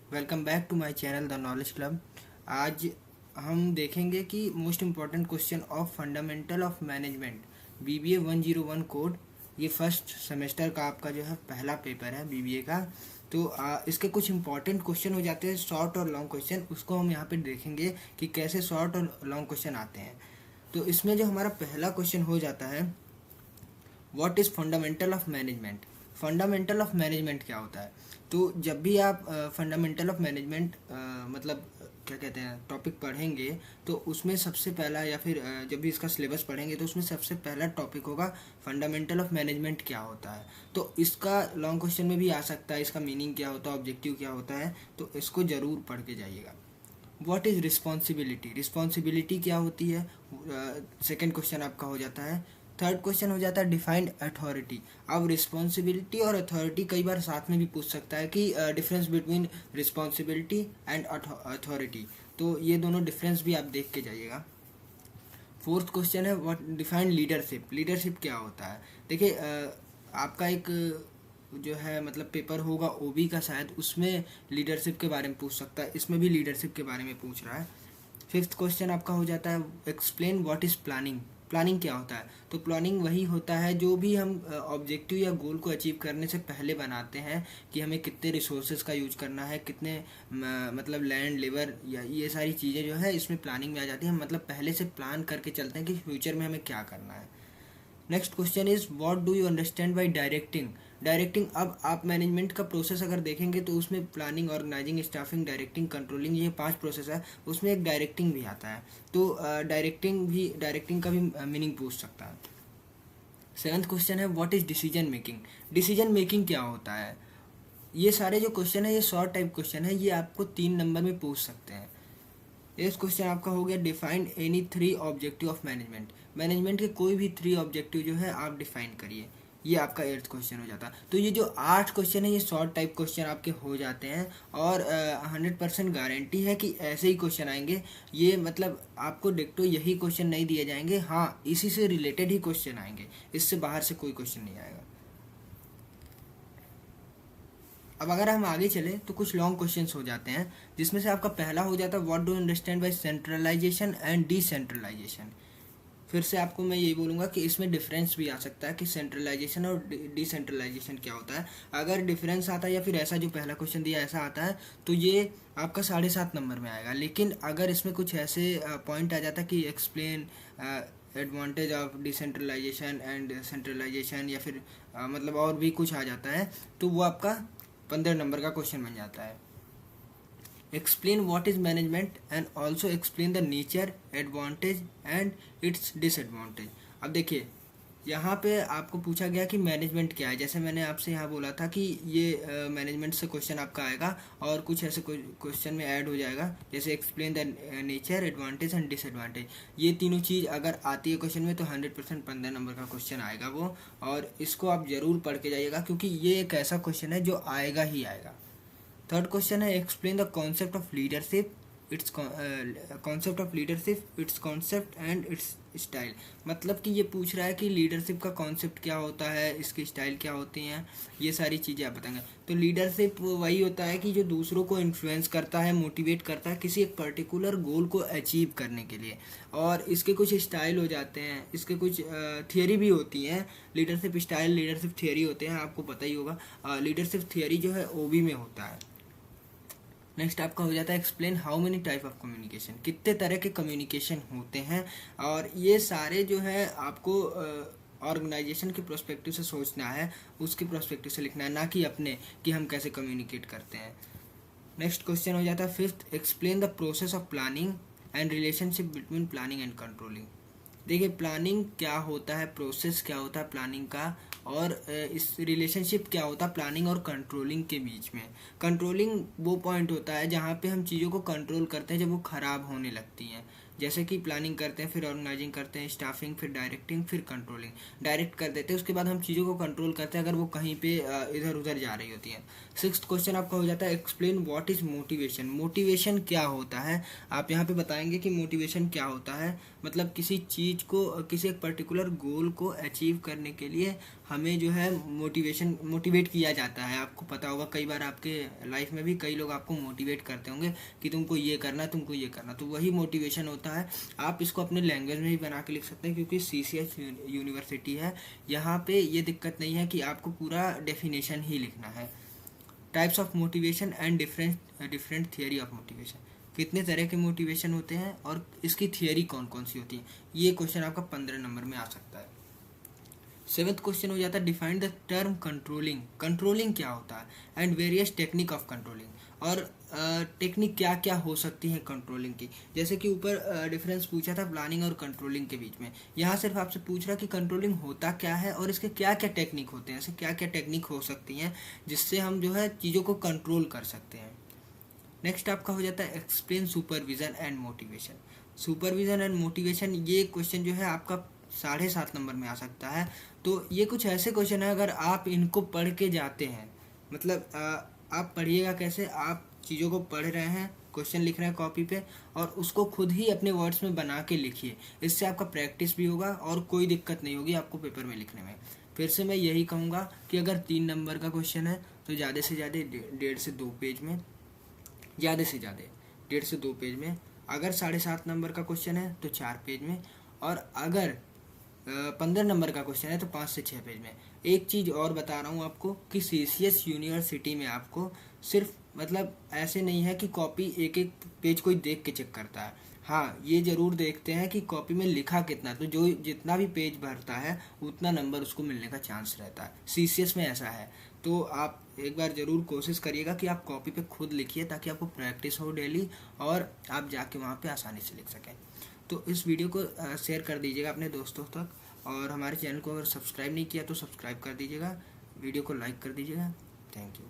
Welcome back to my channel the knowledge club. आज हम देखेंगे कि most important question of fundamental of management BBA 101 code. ये first semester का आपका जो है पहला पेपर है बीबीए का। तो इसके कुछ इंपॉर्टेंट क्वेश्चन हो जाते हैं, शॉर्ट और लॉन्ग क्वेश्चन, उसको हम यहाँ पे देखेंगे कि कैसे शॉर्ट और लॉन्ग क्वेश्चन आते हैं। तो इसमें जो हमारा पहला क्वेश्चन हो जाता है, what is fundamental of management. Fundamental of management क्या होता है? तो जब भी आप फंडामेंटल ऑफ मैनेजमेंट मतलब क्या कहते हैं टॉपिक पढ़ेंगे, तो उसमें सबसे पहला या फिर जब भी इसका सिलेबस पढ़ेंगे तो उसमें सबसे पहला टॉपिक होगा फंडामेंटल ऑफ मैनेजमेंट क्या होता है। तो इसका लॉन्ग क्वेश्चन में भी आ सकता है, इसका मीनिंग क्या होता है, ऑब्जेक्टिव क्या होता है, तो इसको ज़रूर पढ़ के जाइएगा। व्हाट इज़ रिस्पॉन्सिबिलिटी, रिस्पॉन्सिबिलिटी क्या होती है, सेकेंड क्वेश्चन आपका हो जाता है। थर्ड क्वेश्चन हो जाता है डिफाइंड अथॉरिटी। अब रिस्पॉन्सिबिलिटी और अथॉरिटी कई बार साथ में भी पूछ सकता है कि difference between responsibility and authority, तो ये दोनों डिफरेंस भी आप देख के जाइएगा। फोर्थ क्वेश्चन है व्हाट डिफाइंड लीडरशिप, लीडरशिप क्या होता है। देखिए आपका एक जो है मतलब पेपर होगा ओबी का शायद, उसमें लीडरशिप के बारे में पूछ सकता है, इसमें भी लीडरशिप के बारे में पूछ रहा है। फिफ्थ क्वेश्चन आपका हो जाता है explain what is planning. Planning क्या होता है? तो प्लानिंग वही होता है जो भी हम ऑब्जेक्टिव या गोल को अचीव करने से पहले बनाते हैं कि हमें कितने रिसोर्सेज का यूज करना है, कितने मतलब लैंड लेबर या ये सारी चीज़ें जो है इसमें प्लानिंग में आ जाती हैं। मतलब पहले से प्लान करके चलते हैं कि फ्यूचर में हमें क्या करना है। Next question is what do you understand by directing. Directing, अब आप मैनेजमेंट का प्रोसेस अगर देखेंगे तो उसमें planning, organizing, staffing, directing, controlling, ये 5 प्रोसेस है, उसमें एक डायरेक्टिंग भी आता है। तो डायरेक्टिंग का भी मीनिंग पूछ सकता है। सेवंथ क्वेश्चन है what is decision making. Decision making क्या होता है? ये सारे जो क्वेश्चन है ये शॉर्ट टाइप क्वेश्चन है, ये आपको 3 नंबर में पूछ सकते हैं। इस क्वेश्चन आपका हो गया defined any 3 objective of management. Management के कोई भी 3 ऑब्जेक्टिव जो है आप डिफाइन करिए, ये आपका 8th क्वेश्चन हो जाता है। तो ये जो 8 क्वेश्चन है ये शॉर्ट टाइप क्वेश्चन आपके हो जाते हैं और 100% गारंटी है कि ऐसे ही क्वेश्चन आएंगे। ये मतलब आपको डिक्टो यही क्वेश्चन नहीं दिए जाएंगे, हाँ इसी से रिलेटेड ही क्वेश्चन आएंगे, इससे बाहर से कोई क्वेश्चन नहीं आएगा। अब अगर हम आगे चले तो कुछ लॉन्ग क्वेश्चंस हो जाते हैं, जिसमें से आपका पहला हो जाता है what do understand by centralization and decentralization. फिर से आपको मैं यही बोलूँगा कि इसमें डिफरेंस भी आ सकता है कि सेंट्रलाइजेशन और डिसेंट्रलाइजेशन क्या होता है। अगर डिफरेंस आता है या फिर ऐसा जो पहला क्वेश्चन दिया ऐसा आता है तो ये आपका 7.5 नंबर में आएगा। लेकिन अगर इसमें कुछ ऐसे पॉइंट आ जाता है कि explain advantage of decentralization and centralization या फिर मतलब और भी कुछ आ जाता है, तो वो आपका 15 नंबर का क्वेश्चन बन जाता है। Explain what is management and also explain the nature, advantage and it's disadvantage. अब देखिए यहाँ पे आपको पूछा गया कि मैनेजमेंट क्या है। जैसे मैंने आपसे यहाँ बोला था कि ये मैनेजमेंट से क्वेश्चन आपका आएगा और कुछ ऐसे क्वेश्चन में ऐड हो जाएगा, जैसे explain the nature, advantage and disadvantage. ये तीनों चीज़ अगर आती है क्वेश्चन में तो 100% 15 नंबर का क्वेश्चन आएगा वो, और इसको आप ज़रूर पढ़ के जाइएगा क्योंकि ये एक ऐसा क्वेश्चन है जो आएगा ही आएगा। थर्ड क्वेश्चन है explain the concept of leadership, it's concept of leadership, it's concept and it's style. मतलब कि ये पूछ रहा है कि लीडरशिप का कॉन्सेप्ट क्या होता है, इसकी स्टाइल क्या होती हैं, ये सारी चीज़ें आप बताएंगे। तो लीडरशिप वही होता है कि जो दूसरों को इन्फ्लुएंस करता है, मोटिवेट करता है किसी एक पर्टिकुलर गोल को अचीव करने के लिए। और इसके कुछ स्टाइल हो जाते हैं, इसके कुछ थियोरी भी होती हैं। लीडरशिप स्टाइल, लीडरशिप थियोरी होते हैं, आपको पता ही होगा। लीडरशिप थियोरी जो है ओबी में होता है। नेक्स्ट आपका हो जाता है explain how many type of communication, कितने तरह के कम्युनिकेशन होते हैं। और ये सारे जो है आपको ऑर्गेनाइजेशन के प्रोस्पेक्टिव से सोचना है, उसके प्रोस्पेक्टिव से लिखना है, ना कि अपने कि हम कैसे कम्युनिकेट करते हैं। नेक्स्ट क्वेश्चन हो जाता है fifth explain the process of planning and relationship between planning and controlling. देखिए प्लानिंग क्या होता है, प्रोसेस क्या होता है प्लानिंग का, और इस रिलेशनशिप क्या होता है प्लानिंग और कंट्रोलिंग के बीच में। कंट्रोलिंग वो पॉइंट होता है जहाँ पे हम चीज़ों को कंट्रोल करते हैं जब वो ख़राब होने लगती हैं, जैसे कि प्लानिंग करते हैं, फिर ऑर्गेनाइजिंग करते हैं, स्टाफिंग, फिर डायरेक्टिंग, फिर कंट्रोलिंग। डायरेक्ट कर देते हैं, उसके बाद हम चीज़ों को कंट्रोल करते हैं अगर वो कहीं पे इधर उधर जा रही होती हैं। सिक्स्थ क्वेश्चन आपका हो जाता है explain what is motivation. Motivation क्या होता है, आप यहाँ पे बताएंगे कि मोटिवेशन क्या होता है। मतलब किसी चीज़ को, किसी एक पर्टिकुलर गोल को अचीव करने के लिए हमें जो है मोटिवेट किया जाता है। आपको पता होगा कई बार आपके लाइफ में भी कई लोग आपको मोटिवेट करते होंगे कि तुमको ये करना, तुमको ये करना, तो वही मोटिवेशन होता है। आप इसको अपने लैंग्वेज में भी बना के लिख सकते हैं क्योंकि CCH यूनिवर्सिटी है, यहाँ पे ये दिक्कत नहीं है कि आपको पूरा डेफिनेशन ही लिखना है। Types of motivation and different theory of motivation. कितने तरह के मोटिवेशन होते हैं और इसकी थियरी कौन कौन सी होती है, ये क्वेश्चन आपका 15 नंबर में आ सकता है। सेवेंथ क्वेश्चन हो जाता है define the term controlling. Controlling क्या होता है and various technique of controlling, और टेक्निक क्या क्या हो सकती है कंट्रोलिंग की। जैसे कि ऊपर डिफरेंस पूछा था प्लानिंग और कंट्रोलिंग के बीच में, यहाँ सिर्फ आपसे पूछ रहा कि कंट्रोलिंग होता क्या है और इसके क्या क्या टेक्निक होते हैं, ऐसे क्या क्या टेक्निक हो सकती हैं जिससे हम जो है चीज़ों को कंट्रोल कर सकते हैं। नेक्स्ट आपका हो जाता है explain supervision and motivation. Supervision and motivation, ये क्वेश्चन जो है आपका 7.5 नंबर में आ सकता है। तो ये कुछ ऐसे क्वेश्चन है, अगर आप इनको पढ़ के जाते हैं, मतलब आप पढ़िएगा कैसे, आप चीज़ों को पढ़ रहे हैं, क्वेश्चन लिख रहे हैं कॉपी पे, और उसको खुद ही अपने वर्ड्स में बना के लिखिए। इससे आपका प्रैक्टिस भी होगा और कोई दिक्कत नहीं होगी आपको पेपर में लिखने में। फिर से मैं यही कहूँगा कि अगर 3 नंबर का क्वेश्चन है तो ज़्यादा से ज़्यादा 1.5 से 2 पेज में, ज़्यादा से ज़्यादा 1.5 से 2 पेज में। अगर 7.5 नंबर का क्वेश्चन है तो 4 पेज में, और अगर 15 नंबर का क्वेश्चन है तो 5 से 6 पेज में। एक चीज़ और बता रहा हूँ आपको कि CCS यूनिवर्सिटी में आपको सिर्फ मतलब ऐसे नहीं है कि कॉपी एक एक पेज कोई देख के चेक करता है। हाँ, ये ज़रूर देखते हैं कि कॉपी में लिखा कितना, तो जो जितना भी पेज भरता है उतना नंबर उसको मिलने का चांस रहता है। CCS में ऐसा है। तो आप एक बार ज़रूर कोशिश करिएगा कि आप कॉपी पे खुद लिखिए ताकि आपको प्रैक्टिस हो डेली और आप जाके वहाँ पे आसानी से लिख सकें। तो इस वीडियो को शेयर कर दीजिएगा अपने दोस्तों तक, और हमारे चैनल को अगर सब्सक्राइब नहीं किया तो सब्सक्राइब कर दीजिएगा, वीडियो को लाइक कर दीजिएगा। Thank you.